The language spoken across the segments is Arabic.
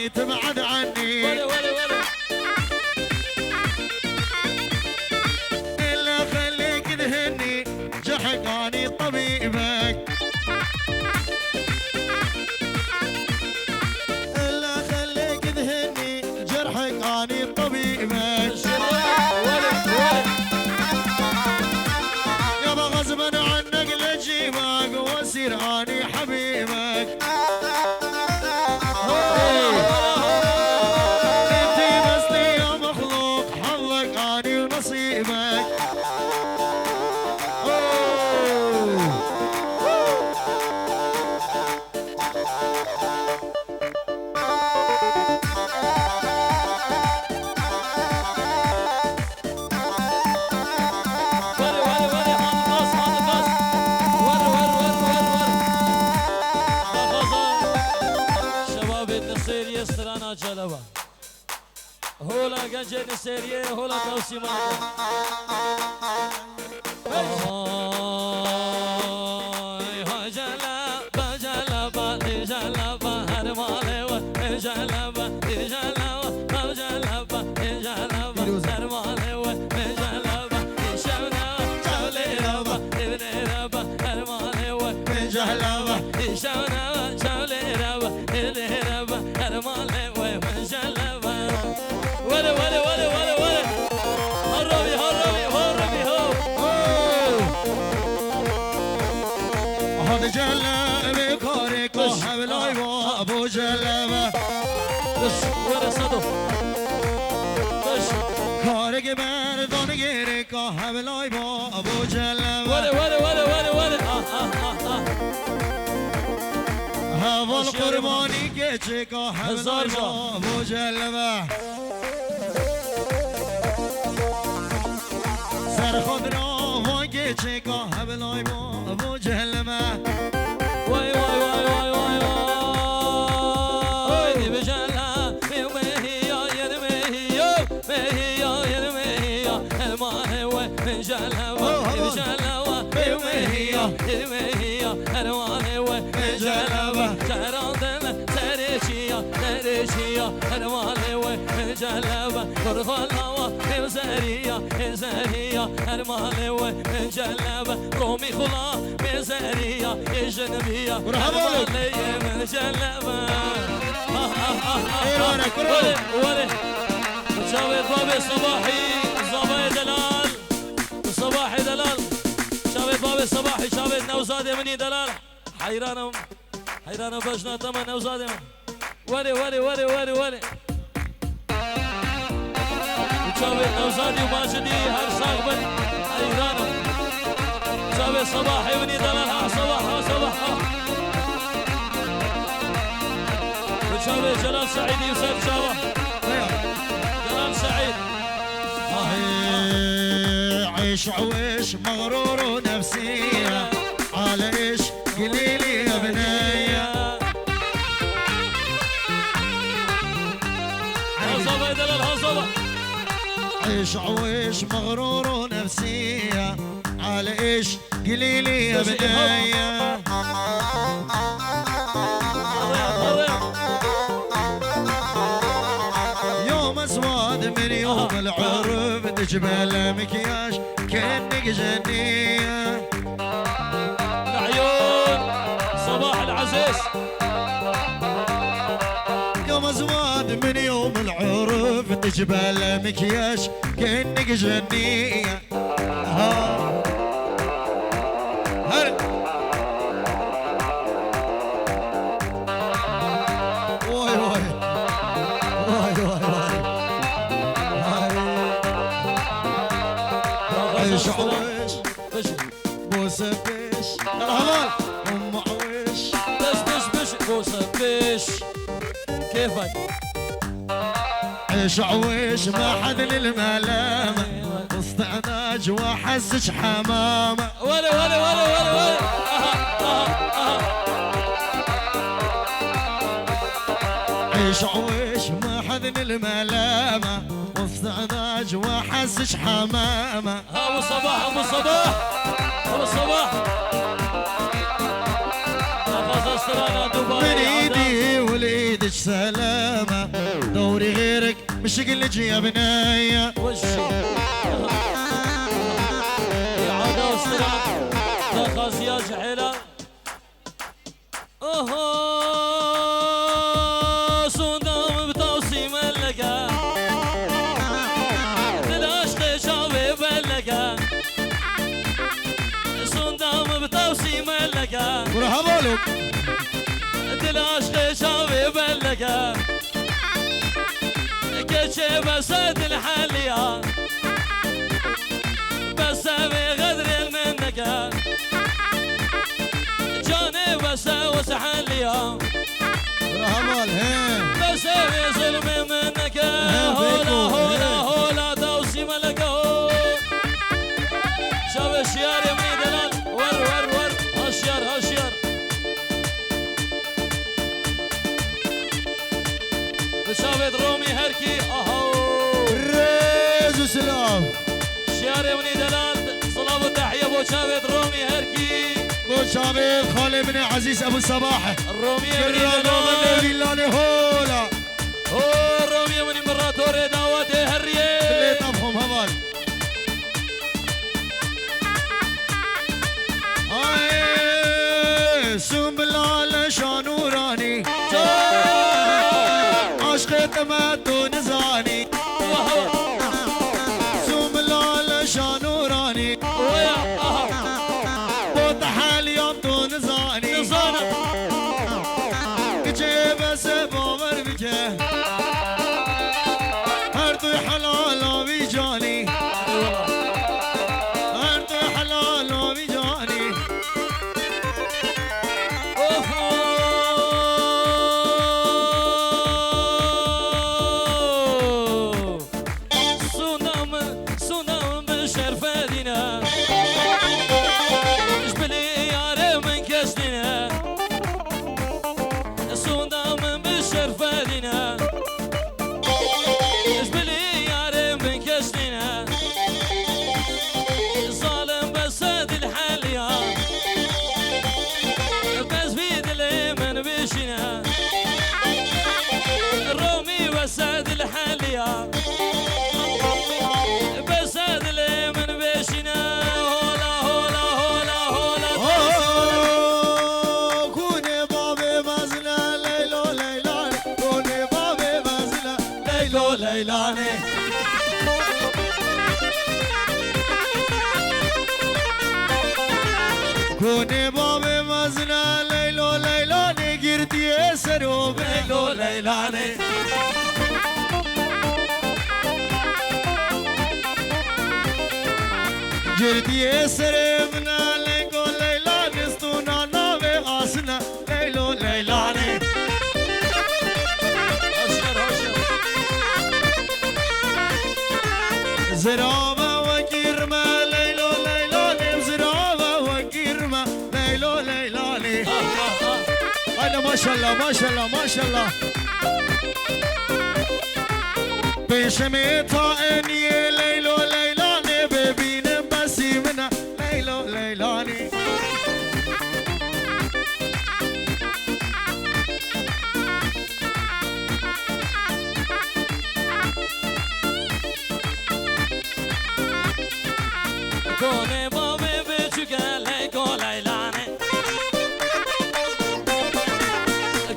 حياتي تبعد عني إلا خليك تهني جحقاني طبيبك إلا خليك تهني جرحقاني طبيبك يابا غصبا عنك لجيبك واسير اني حبيبك انتي بس لي يا مخلوق حظك اني ونصيبك جلبه هولا جنجين السيريه هولا دوسي مالك جلبه جلبه جلبه هرمالي جلبه جلبه جلبه جلبه هرمالي جلبه شونا جولي ربا ابن ربا هرمالي جلبه شونا جولي ربا ابن ربا هرمالي ولا ولا ولا ولا ولا هربي هربي هربي هو هذا جلبي كوريك وحبلاي وابو جلبه بس ولا صدف بس كوريك بردون غيرك وحبلاي وابو جلبه ولا ولا ولا ولا ولا هوا القرباني كيتشك وحبلاي وابو جلبه سر خود را وانگه چکا هبلای با ابو جهلمه وای وای وای وای وای وای دی بجلا مهیا یر مهیا مهیا یر مهیا المانه و بجلا و بجلا و مهیا یر مهیا المانه و بجلا و جراندن سرشیا سرشیا المانه و بجلا و قرخلا و زريا زريا المالي وجلبه رومي خلا بزريا جنبيه المالي وجلبه ولا شاوي بابي صباحي صباحي دلال صباحي دلال شاوي بابي صباحي شاوي نوزادي مني دلال حيرانه حيرانه بجنا تمام نوزادي ولي ولي ولي ولي ولي شاوي نوزادي وماجدي هرساق بني حيرانه شاوي صباحي وني دلالها صباحها صباحها شاوي جلال سعيد يوسف شاوه جلال سعيد عيش عويش مغرور ونفسية على ايش قليلي يا بنية هصبا دلال هصبا عيش عويش مغرور ونفسية على ايش قليلي يا بنية يوم اسود من يوم العرب تجبل مكياج كأنك جنية العيون صباح العزيز يوم اسود من يوم العرب تجبل مكياج كأنك جنية واي واي واي واي واي عيش عويش بوسة بيش الهلال ام عويش بش بش بش بوسه بش كيفك عيش عويش ما حد للملامة واستعناج واحسش حمامة ولا ولا ولا ولا ولا عيش عويش ما حد للملامة واستعناج واحسش حمامة ابو صباح ابو صباح ابو صباح من ايدي وليدك سلامة مش قلجي يا بنية وشي إعادة واستراحة لا خاصية جحيلة صدام بتوصي ملكة العشق شاوي بلكة صدام بتوصي ملكة برافو لك العشق شاوي بلكة كشي بسد الحالية بس بغدر منك جاني بس وسحلية برافو الهين بس بظلم منك هولا هولا هولا توصي ملكه شاب الشيار يا مني دلال ور ور ور هشيار هشيار شابت رومي هركي اهو ريز وسلام شيار يا مني دلال صلاة والتحية بو شابت رومي هركي بو شابت خالي بن عزيز ابو صباح الرومي يا مني كرامة دلال بالله هولا هو الرومي يا مني مراتوري دعواتي هرية اللي طبهم هبال سوم بالله شانوراني عشق تمدو نزاني سوم بالله شانوراني ويا اها بوت حال يوم تو نزاني نزانا كجي بس باور بكه هر تو حلال بيجاني هر تو حلال بيجاني صنم بشرفة دينا جبلي يا من كسدنا صنم بشرفة دينا جبلي يا من كسدنا ظالم بسد الحالية بس بيد اليمن بشنا رومي وسد الحالية بسد اليمن بشنا هولا هولا هولا هولا كوني بابي مزلة ليلو ليلاني كوني بابي مزلة ليلو ليلاني كوني بابي مزلة ليلو ليلاني قرتي سروب ليلو ليلاني جردي سرمنا ليلو ليلاني ستونا ناوي غاسنا ليلو ليلاني هشر هشر زرابة وكرمة ليلو ليلاني زرابة وكرمة ليلو ليلاني أنا ما شاء الله ما شاء الله ما شاء الله بشمي طائني ليلو ليلاني ببين بسي منها ليلو ليلاني كوني بابي بيشوكا ليكو ليلاني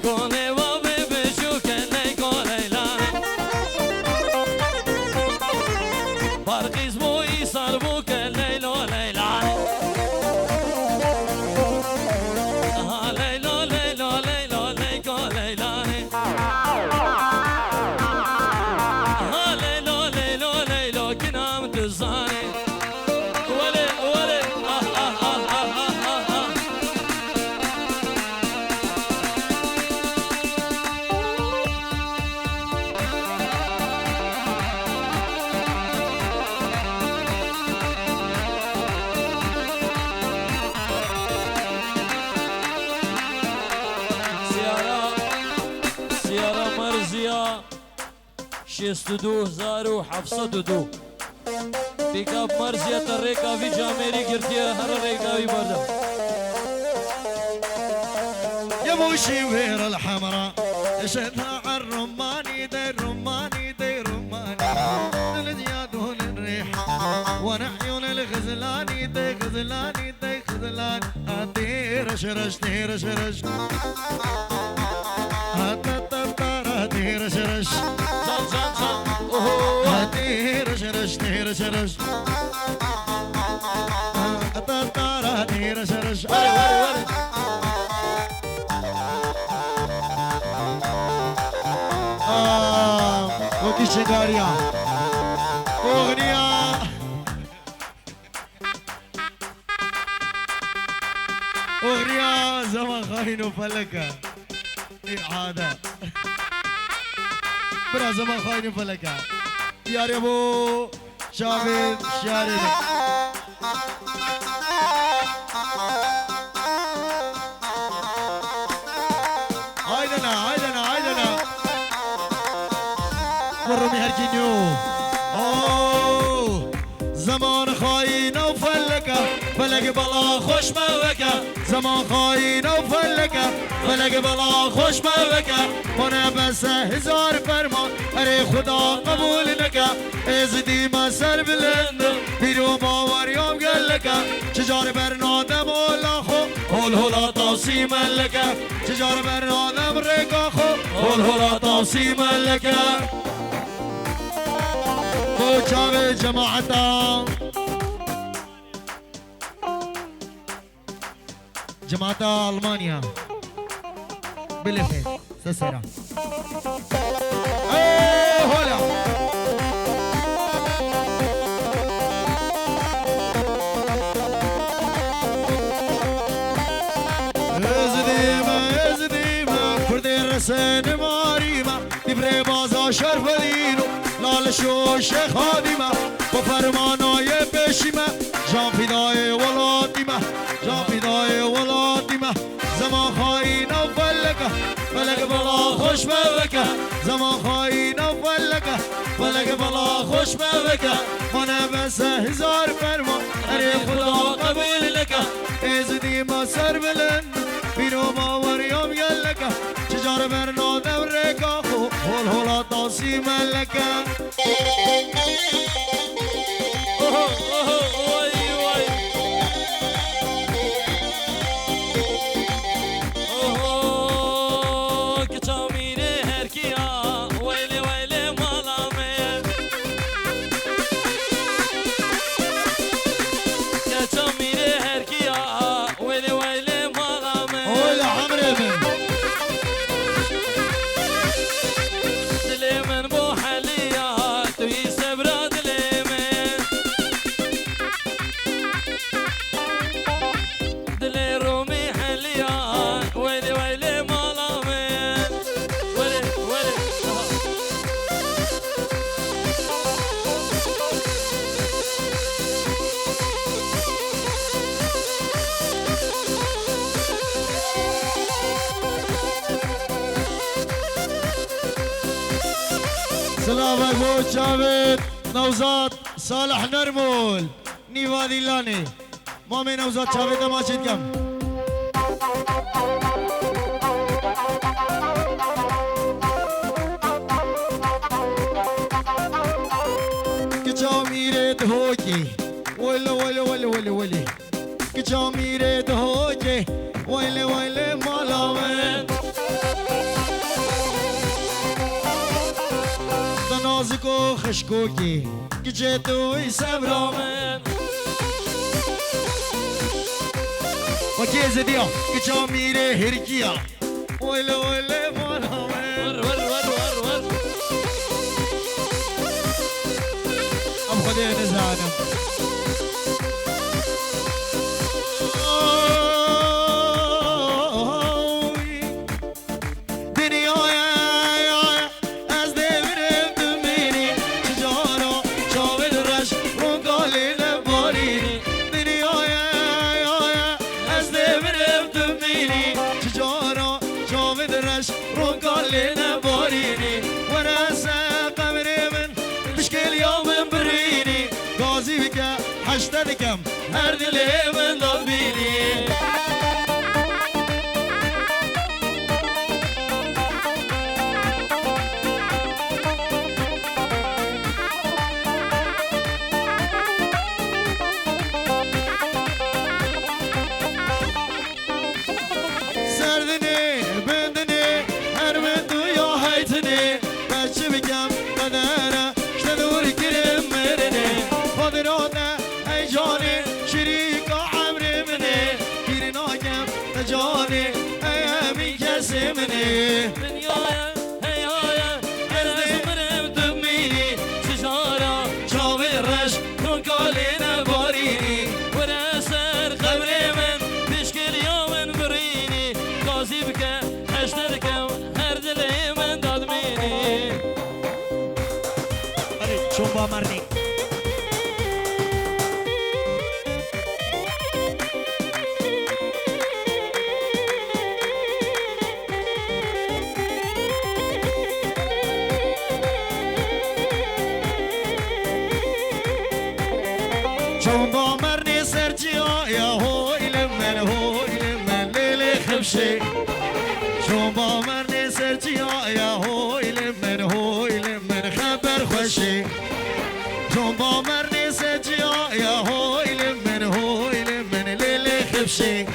كوني بابي بيشوكا ليكو ليلاني بارقي زبوي صاربوك ليلو ليلاني ها ليلو ليلو ليلو ليكو ليلاني ها ليلو ليلو ليلو كنام تزاني ولي ولي سيارة مرزية 62000 وحفصة بيك اب مرزية الريكا في جاميري قرتيها هر الريكا في برده يا بوشي وير الحمراء شدها عالرماني دي الرماني دي الرماني وانا عيون الغزلاني دي غزلاني دي غزلاني ديرش رش ديرش رش ديرش رش جان جان جان اوه ديرش رش ديرش رش ديرش رش وري وري وري وكي شجاريا أغنية أغنية زمان خاين وفلكة إعادة برا زمان خاين وفلكة يا ربو شابب شارد هايدنا والرمي هرجينيو زمان خاين وفلكة فلك بلا خوش موكة زمان خاين وفلكة فلك بلا خوش موكة وانا بس هزار فرمان اري خدا قبول نكا ازدي ما سر بلند بيرو باور يوم قلكة شجار برنادم ولا خو هول هولا توصيم لك شجار برنادم ريكا خو هول هولا توصيم لك شاوي جماعتا جماعتا ألمانيا بالخير سسرا هولا ازديما كردي رسن ماريما دبري بازا شرف دينو لالشو شيخ خادمة بفرمانای بشیمه جان فدای ولادیمه جان فدای ولادیمه زمان خاین و فلکه فلک بلا خوش بوکه زمان خاین و فلکه فلک بلا خوش بوکه من بس هزار فرمان اری خدا قبول لکه ازدی ما سر بلند بینو ما وریم یلکه چجار برناده و ریکا خو هول هولا تاسی ملکه اوه اوه وای وای اوه کچامیره هر کیا ویلی ویلی مالامه کچامیره هر کیا ویلی ویلی مالامه ولا عمري من دلی من بو حلیا توی سبرا دلی من دلی رومی حلیا ویلی ویلی مالا من ویلی ویلی سلامك بو جاوید نوزاد صالح نرمول نیوا دیلانی مامي نوزاد جاوید ماجد کم كجاميرة هوكي ولا ولا ولا ولا ولا كجاميرة هوكي ولا ولا مالامن نازكو خشكوكي كجيتو يسبرامن وكيزة ديا كجاميرة هركيا ولا ولا مالامن ور ور ور ور ور أم خدي نزعنا حشتنكم هر دلی من داد بینی نسمني دنيايا هيايا أنا زمرم دميني شجارة شاوي الرش كون كالينا باريني وراسر خبري من بشكل يوم بريني قاسي بك حشترك هر دلي من دادميني شون با مرني شون با مرني سرجيا يا هو لمن ليلي خبشي شون با مرني سرجيا يا هو لمن خبر خوشي شون با مرني سرجيا يا هو لمن ليلي خبشي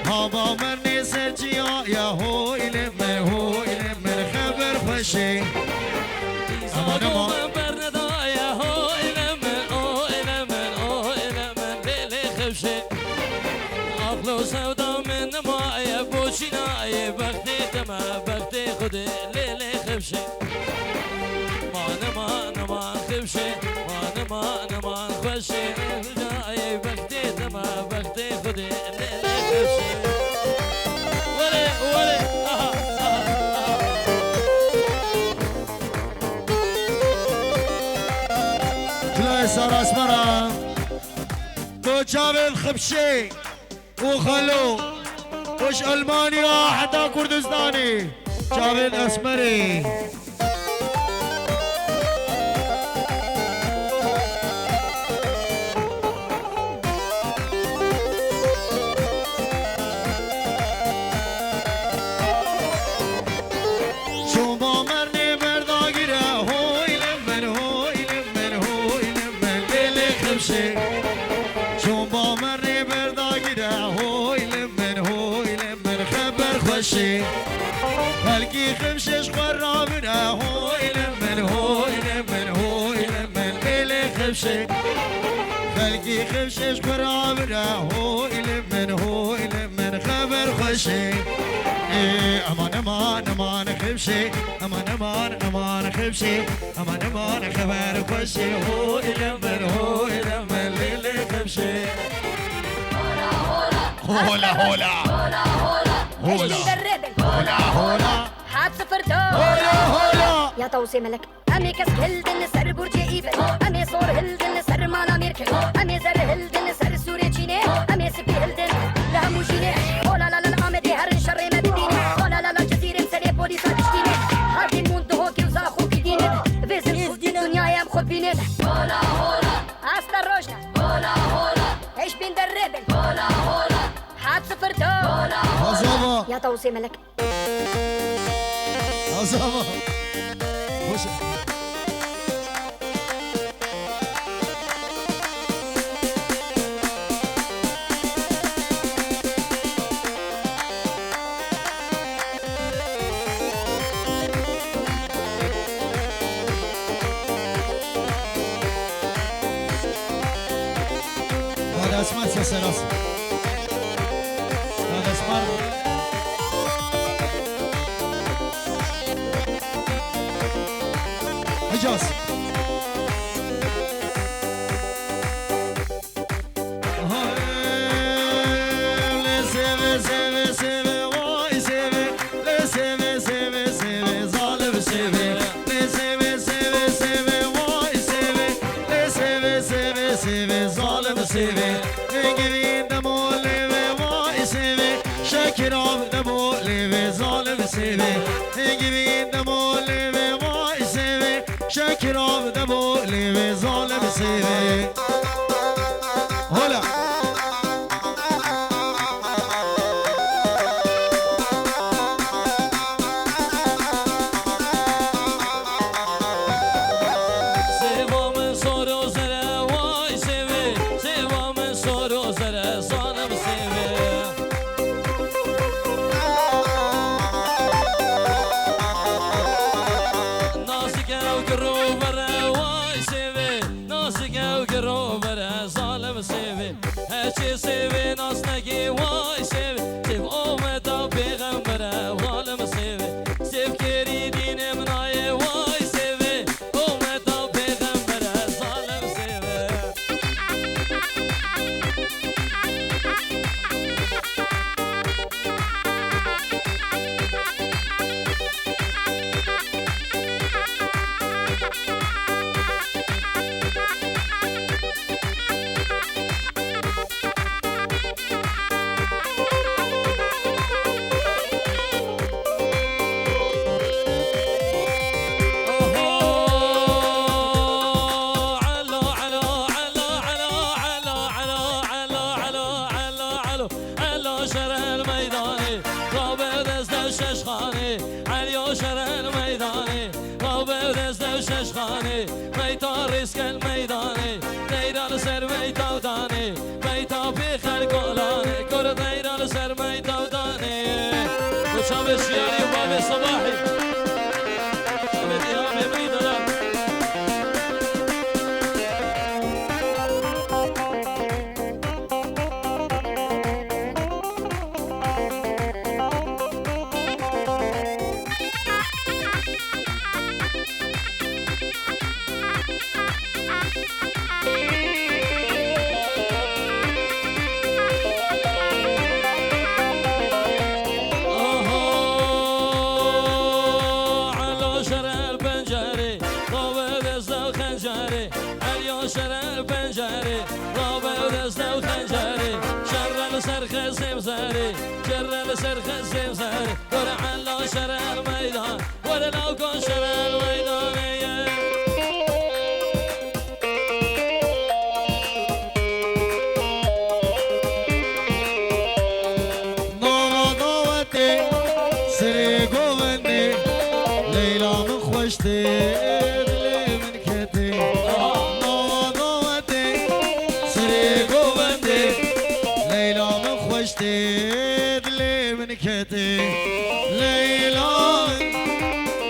ها با مرني سرجيا يا هو لمن خبر خوشي امان امان برندايا هو إلمن ليلي خبشي عقل وسودا من مايا بوشيناي بختي تما بختي خدي ليلي خبشي ما خبشي ما خبشي جاي بختي تما بختي خدي ليلي خبشي ولي تلاقي صار اسمرا تو جابل خبشي وخلو وش المانيا حتى كردستاني جابل اسمري شو با مرني برداگیره هوی لمن لیلی خبشی شو با مرني برداگیره هوی لمن خبر خوشی خلقی خمشش خرابنه هوی لمن لیلی خبشی خلقی خمشش خرابنه هوی لمن خبر خوشی امان خبشي امان خبشي امان خبر خوشي هو لمن ليلي خبشي هولا حاب سفرتو يا توسي ملك امي كس هلدن سر برج ايفل امي صور هلدن سر مانا ميركل امي زر هلدن سر سوري تشيني امي سبي هلدن لها موشيني اولا لا لا امي هر شر مديني اولا لا جزيره سري بوليس تشتيني هادي موند هوكي وزاخو كديني فيزن خد الدنيا يا مخد بيني هولا استا روشنا هولا ايش بين دربل هولا حاب سفرتو عزابة يا توسي ملك عزابة خوش هذا اسمع سلاسل هذا اسمع حجاز شاكرام دمو لي ظالم سيبي يجيبين دمو لي ما يسيبي شاكرام دمو لي ظالم سيبي هلا سيبا من صور وزرع واي سيبي سيبا من صور وزرع ظالم سيبي ناسك او قروب واي سيبي ناسك او قروب خانه رابع دست و شش خانه علی و شر المیدانه رابع دست و شش خانه میتا ریسک المیدانه دیران سر میتا و دانه میتا پی خلقالانه کرد دیران سر میتا و دانه وشاب شیاری و باب صباحی سرخ الزمزار ورع الله شر الميدان ولا لو كن شر الميدان نوما نوتي سري قومني ليلى من خوشتي دلي من كتي نوما نوتي سري قومني ليلى من خوشتي كتي ليلى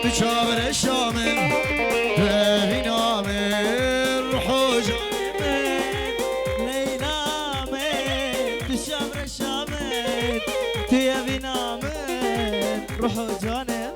بشابر الشامل بهنا من حوجة ليلى من بشابر الشامل تيابنا من روحو جانب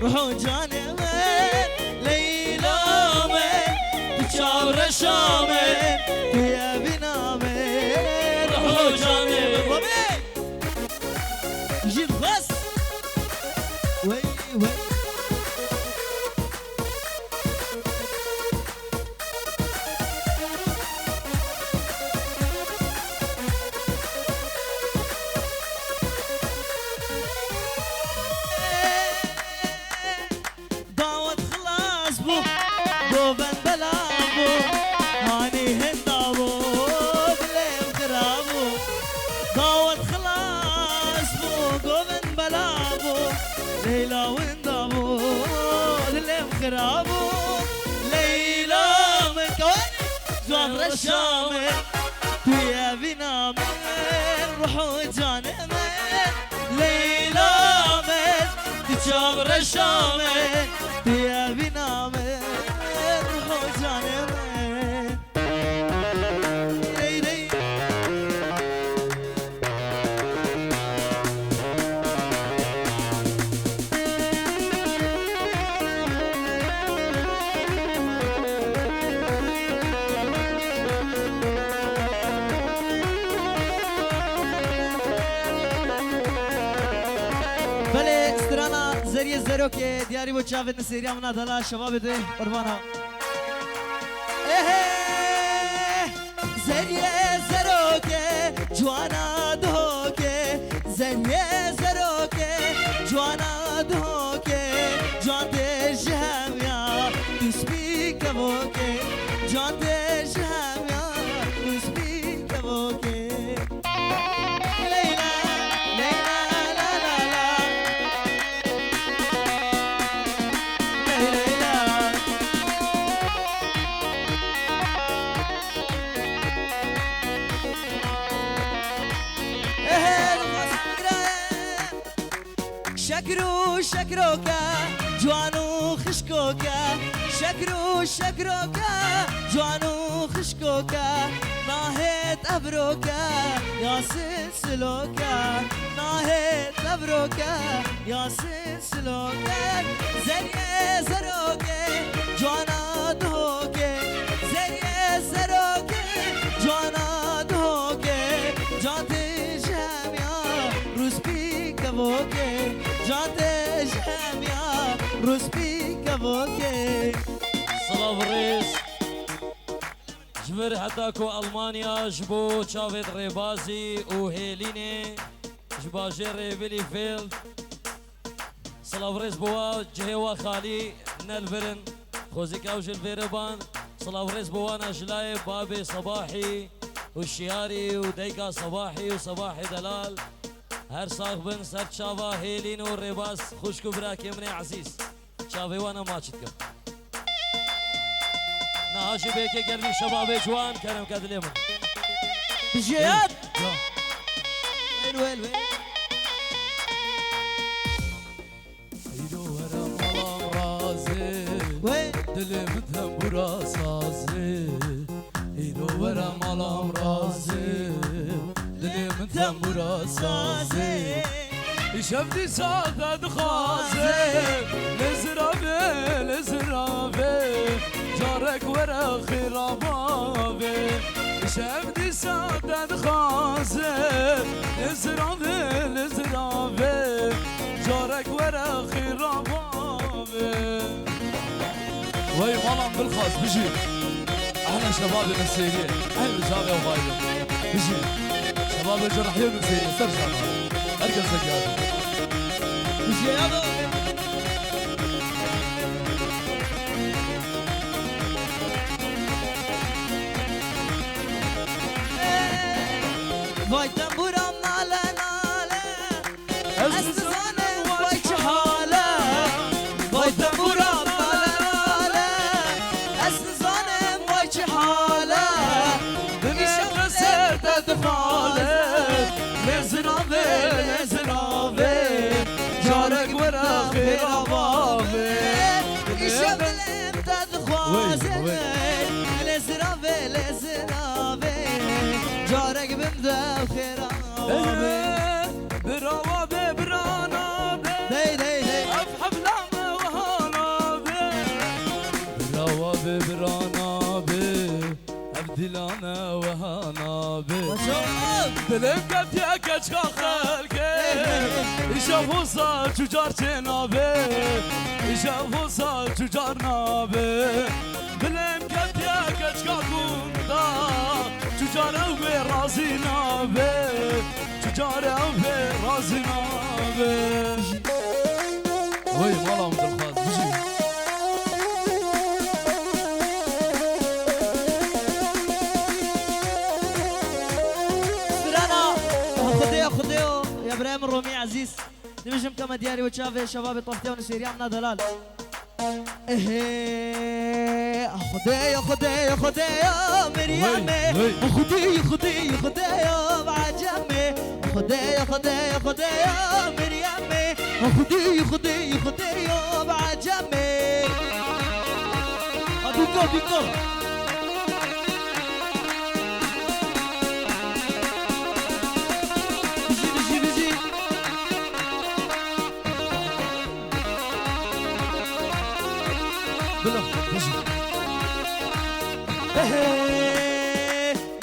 روحو جانب ليلى من تشاور الشامل يا بنا من روحو جانب جيب غص وي وي ليلى وندابو للمخرابو ليلى من كواني زهر الشامل يا بنا من روحو جانب ليلى من تشاور الشامل يا بنا من روحو جانب بله استرانا زریه زرو که دیاری با چاوید نسیریا منا دلا شباب ده قربانا زریه زرو که جوانا دو که زریه زرو که جوانا دو که جان ده جهمیا دوسمی کبو که جان ده جهمیا دوسمی کبو که شکرو شکرو که جوانو خشکو خشکوکه شکرو شکروکه جوانو خشکوکه ناهت ابروکه یا سلسلوکه ناهت ابروکه یا سلسلوکه زریه زروکه جوانا دهوکه زریه زروکه جوانا دهوکه جانت جمیا روز بی کبوکه جانت جمیا روز بی کبوکه صلاة الرئيس جبر حتاكو ألمانيا جبو تشافيت ريبازي وهيليني جباجير ريبيلي فيلد صلاة الرئيس بوا جهوا خالي نلفرن خوزيك أوج الفيربان صلاة الرئيس بوا نجلاي بابي صباحي والشياري وديكا صباحي وصباحي دلال هر ساق بن سر تشافا هيلين والريباس خوشكو براكي مني عزيز تشافي وانا ما تشتكم نهاجي بيكي قلبي شبابي جوان كرم كدليمن بجياد وين ايدو ورا ملام رازي وين دلي متهمبرا سازي ايدو ورا ملام رازي دلي متهمبرا سازي شفتي ساقد خازي لزرابي جارك ورا خرابابي شفتي ساقد خازي لزرابي جارك ورا خرابابي وي مالام بالخاص بجي احنا شباب المسيرية احنا شباب وغاية بجي شباب الجرحية المسيرية استرجع اركز زكاة بجياد وای تنبورم ناله ناله استزانه وای چه حاله وای تنبورم ناله ناله استزانه وای چه حاله بمیشم رسر تدخاله لزرابه جارك ورا خرابابي شبلم تدخوازه لزرابه جارك بمده خرابه براوابي برانابي دي افحب لامه وهانابي براوابي برانابي ابدلانا وهانابي ما شاء الله دلم قد يكش خلقي شافو صار تجار جنابي شافو صار تجار نابي دلم قد يكش خلقي تجار اوي رازي نابي تجار اوي رازي نابي وي مالا مدرخات بجي خديو يا ابراهيم الرومي عزيز نمشم كما دياري وتشافي شباب طفتي ونسيريا من دلال خديو مريم خديو بعجمي خديو مريم خديو بعجمي بيكو بيجي بلا بجي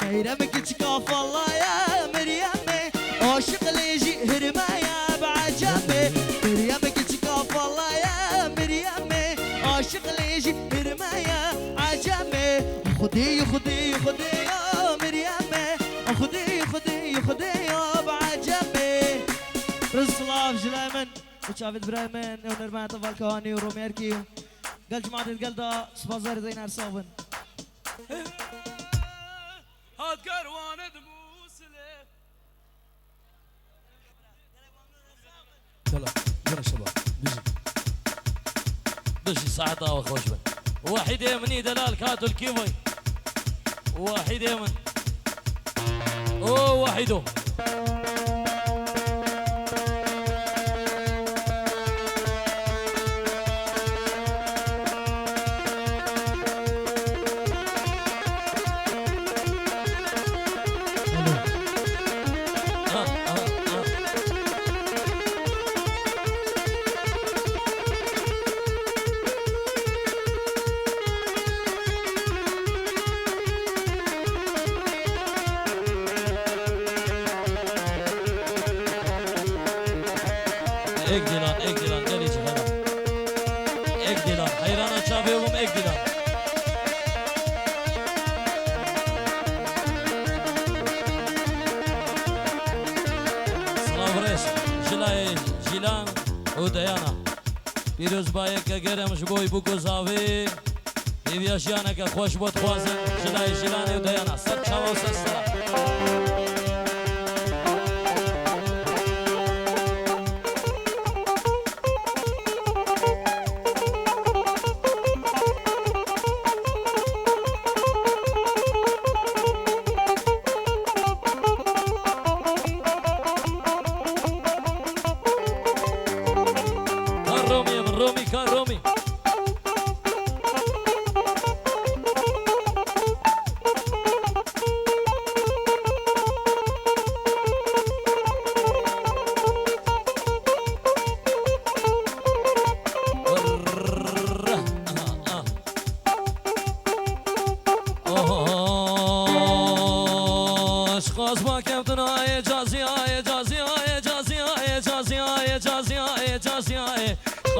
مريم كتشكاف الله يا مريم عاشق ليجي هرمايا بعجمي مريم كتشكاف الله يا مريم عاشق ليجي هرمايا عجمي خدي يا مريم خدي يا بعجمي رسلاف جلايمن وشافت برايمن ونرمى طفال كواني وروميركي قال جماعة القلدة سبازار زين ارسابن هاد كروان دبوسله يلا شباب بجي ساعتها وخوش بن واحد يمني دلال كاتو الكيموي واحد يمن اوه واحدو وديانا بيروز بايك غير مش بوي بوكو زافي يبياشيانا كخوش بوت خوازن جلاي جلاني وديانا سر شاوا وسر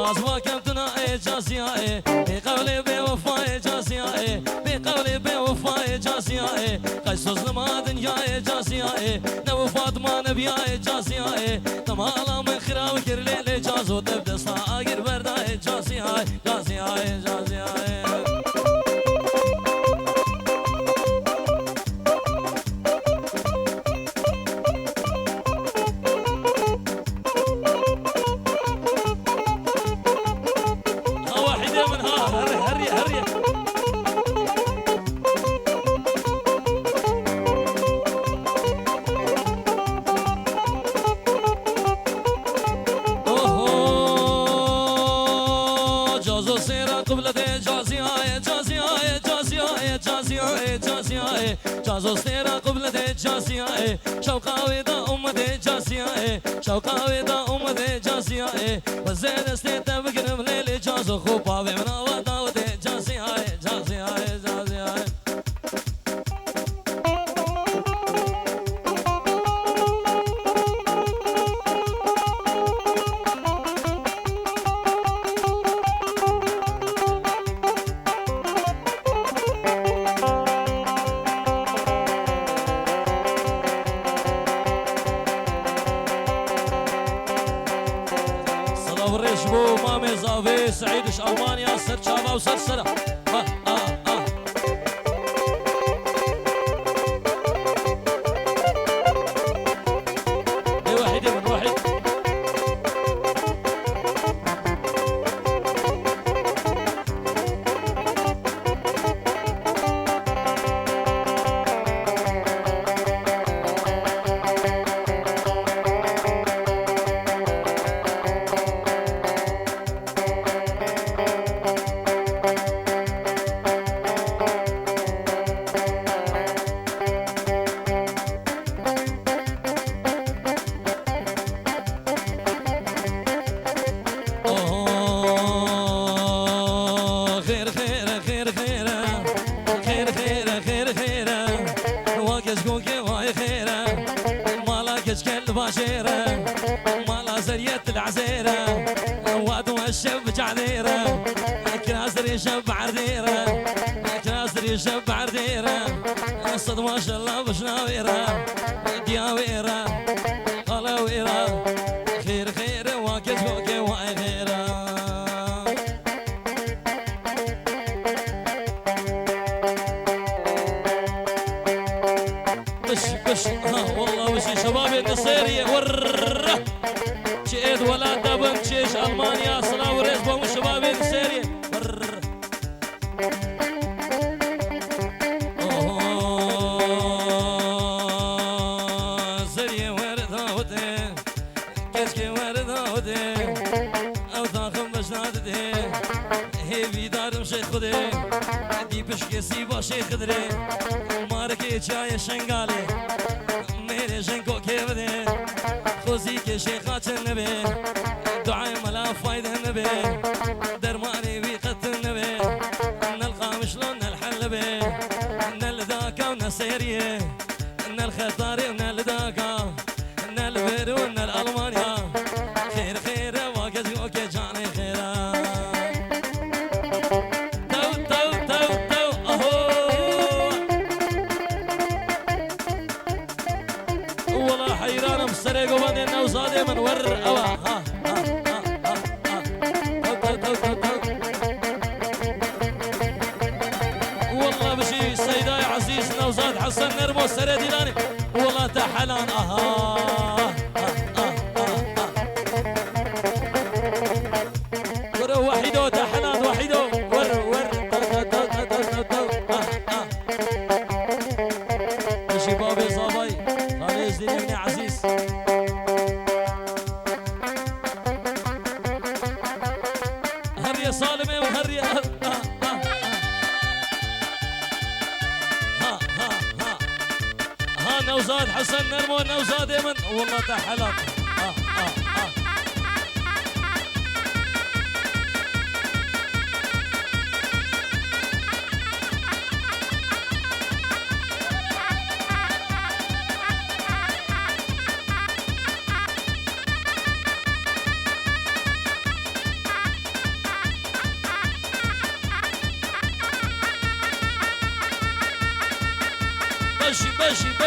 خاصما كابتنا جاسيا بقولي بوفاء جاسيا بقولي بوفاء جاسيا قيسوس لما دنيا جاسيا نو فاطمه نبيا جاسيا تمالا من خراو كرلي جازو تبدا صاغر بردا جاسيا جاسيا جاسيا جازو سيرا قبل دي جاسيا شوقاوي دا ام دي جاسيا شوقاوي دا ام دي جاسيا وزين استيت بقرب ليلي جازو خوباوي من ودا دي جاسيا جاسيا جاسيا سعيدش ألمانيا سر شابا وسر سرا واحد من واحد الشب جعذيره كناسري شب عرديره كناسري شب عرديره صد ما شاء الله بشناويره دياويره قلاويره خير خير واكج وكي واي خيره بش والله وش شباب النصيريه ور شيد ولا دبن شيش ألمانيا صلاة وريز بوم شبابي السيري سري ورد هودي كشكي ورد هودي أو ثاخم بشنادي هي بيدارم شيخ خدي دي بشكي سيبا شيخ خدري ماركي چاي شنغالي मेरे शंको के बदे खुशी के शेखा चलने बे दुआएं मला फायदे नबे درماني بيقتل نبي نلقى مشلون الحل بي نلذاك ونسيريه نالخطاري ونالذاكا نالبير ونالألمانيا خير خير واقز وكي جاني خيرا تو تو تو تو اهو والله حيران مسرق وبدي نوصادي من ور أوا ها ها ها حسن نرمو سر ديلاني والله تحلان ورو وحيدو تحلان وحيدو ور ماشي بابي صابي خليج ديني عزيز هريا صالمي وهريا نوزاد حسن نرمو نوزاد يمن والله تحلم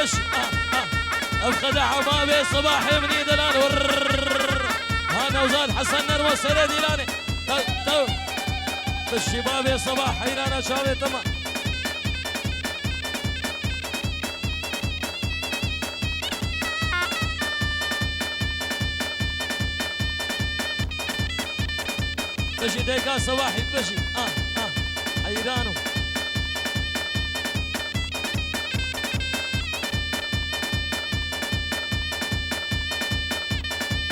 بشي افخدع بابي صباحي مني دلال انا وزاد حسن نرمو سري ديلاني تو بشي بابي صباح حيرانا شابي تمام بشي ديكا صباحي بشي حيرانو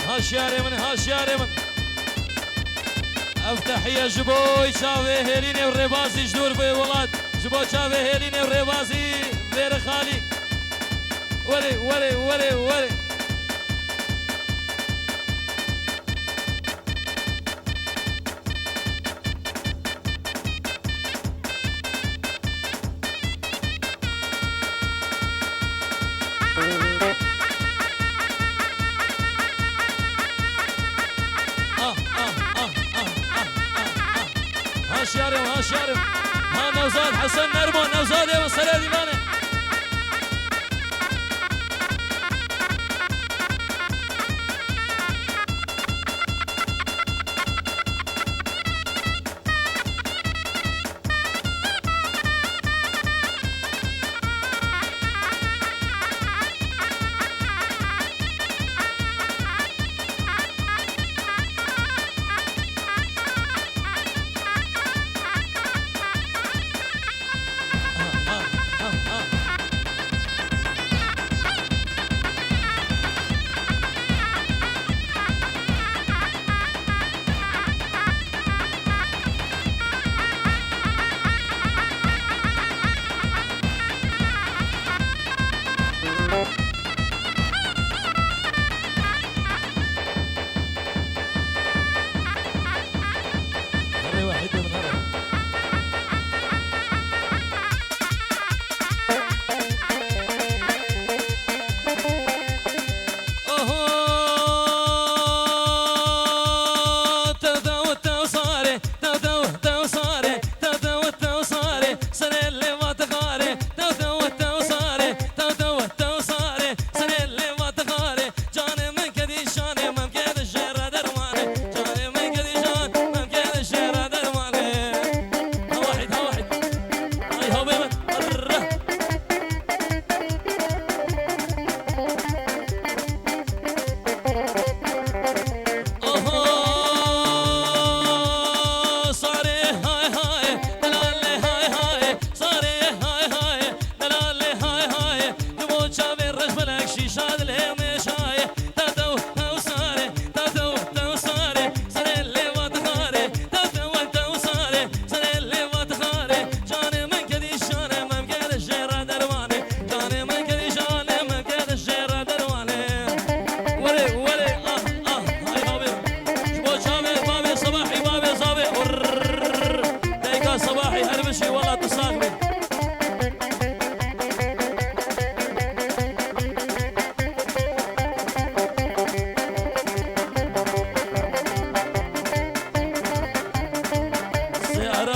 هاشياري من افتح يا جبوي شافي هيليني والريبازي جدور بي ولاد جبو شافي هيليني والريبازي غير خالي ولي هاشياري ها نوزاد حسن نرمو نوزاد يا مسألة ديلاني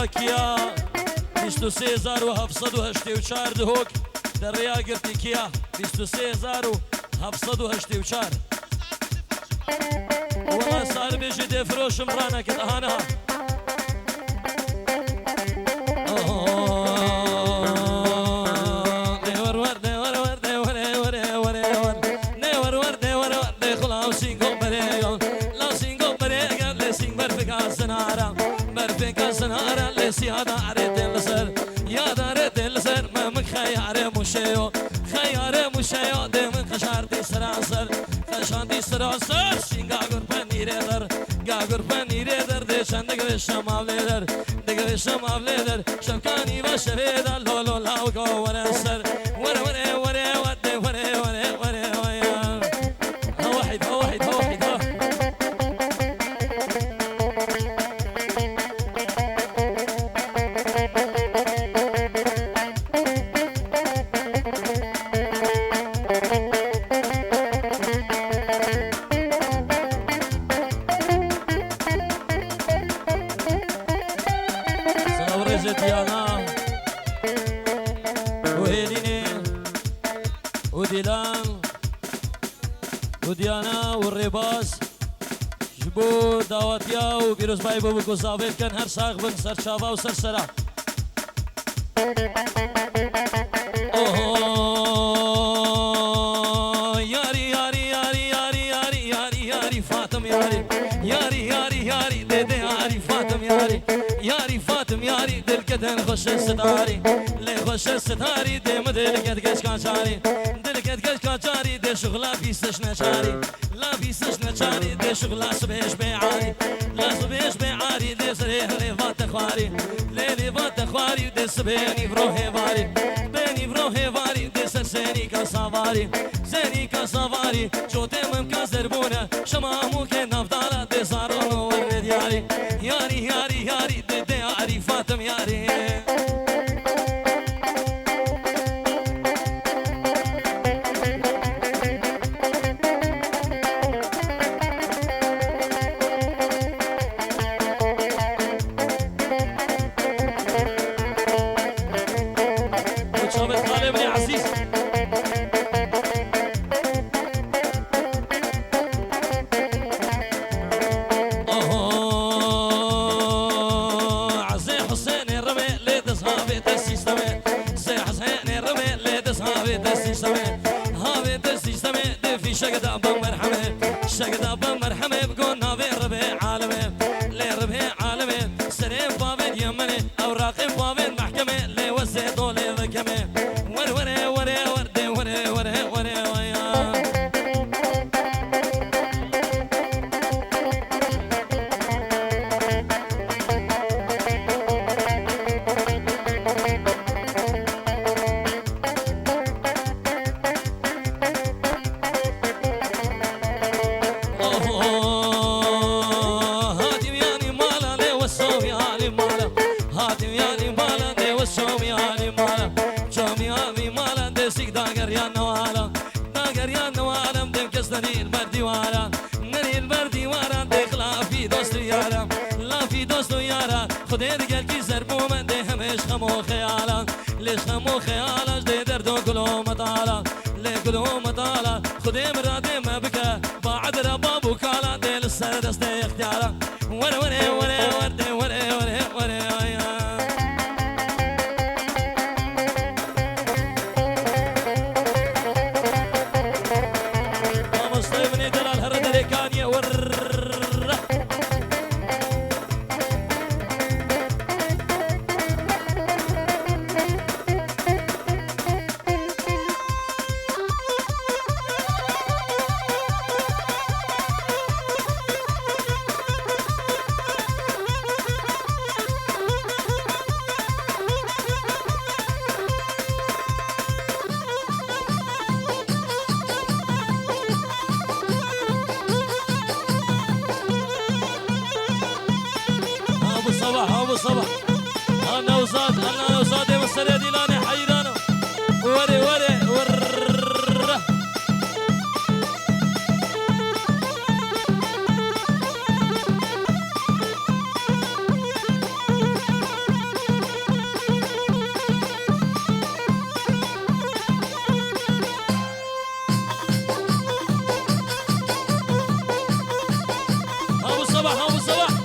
كيا 23784 دهوك دريا قرتي كيا 23784 والله صار بيجي دفروش مرانا كده هانها دور يا دارت السر يا دارت السر ما من خيار مشيو خيار مشيو دم خشارتي سراسر خشانتي سراسر شينغا قرباني ريدر قرباني ريدر دي شندق بالشمال ليدر دق بالشمال ليدر شمكاني بشريدر لولو لاوكو ورسر ورا ورا ورا ودي ورا ورا ورا ويا واحد واحد واحد ديانا وهيليني وديلان وديانا والرباس جبو دعواتيا وبيروز باي بوبكو صافيت كان هر ساق بن سر شابا وسر سرا ياري ياري ياري ياري ياري ياري ياري فاطم ياري ياري ياري ياري ديدي ياري فاطم ياري ياري فاطم ياري دل كدن خوش ستاري لي خوش ستاري دم دل كد كش كاشاري دل كد كش كاشاري دي شغلا بيستش نشاري لا بيستش نشاري دي شغلا صبيش بيعاري لا صبيش بيعاري دي سريح لي فات خواري لي فات خواري دي سبيني بروحي باري بيني بروحي باري دي سرسيني كصواري سيني كصواري شو تمم كزربونه شمامو كنفضاله دي صارون ورد ياري ياري ياري ياري دي ياري فاطم ياري وشوفت خالد بن عزيز شقد بمرحمه شقد بمرحمه بقول نبي ربي عالمه لي ربي عالمه سريف بابن يمني اوراق بابن محكمه لي وزيدو لي ذكمه ور ور ور ور ور ور ور ويا نري البردي وارا نري البردي وارا دخلا في دوست يارا لا في دوست يارا خدير قال كي زربو من ده همش خمو خيالا ليش خمو خيالا جدي دردو كلو مطالا لي كلو مطالا خدير مرادي ما بكى بعد ربابو كالا ديل السر دستي اختيارا ورا ورا ورا ورا ورا ورا ورا ابو صباح انا وزاد يا مسري ديلاني حيرانه وري وري ور ابو صباح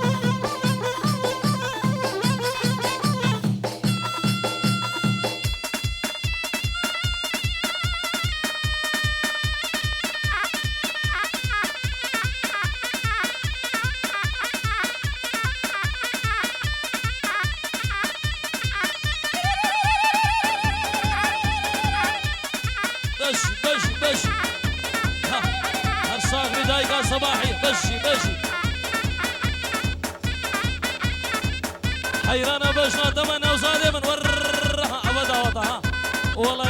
حيران بشنا دمنا وزادي من ورها أبدا وطها والله